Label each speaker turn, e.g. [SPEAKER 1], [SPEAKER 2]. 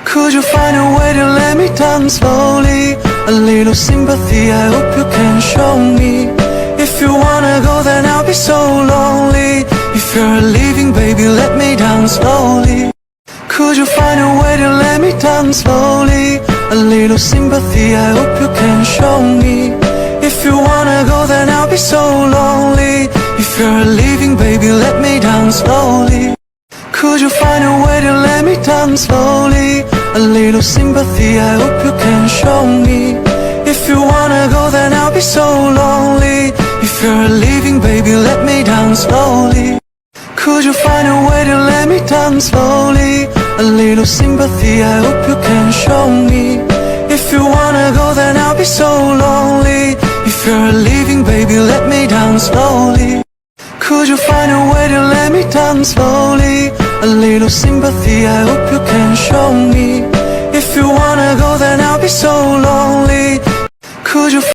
[SPEAKER 1] Could you find a way to let me down slowly? A little sympathy, I hope you can show me. If you wanna go, then I'll be so lonely. If you're leaving, baby, let me down slowly. Could you find a way to let me down slowly? A little sympathy, I hope you can show me. If you wanna go, then I'll be so lonely. If you're leaving, baby, let me down slowly. Could you find a way to let me down slowly? A little sympathy, I hope you can show me. If you wanna go, then I'll be so lonely. If you're leaving, baby, let me down slowly. Could you find a way to let me down slowly? A little sympathy, I hope you can show me. If you wanna go, then I'll be so lonely. If you're leaving, baby, let me down slowly. Could you find a way to let me down slowly? A little sympathy, I hope you can show me. If you wanna go, then I'll be so lonely. Could you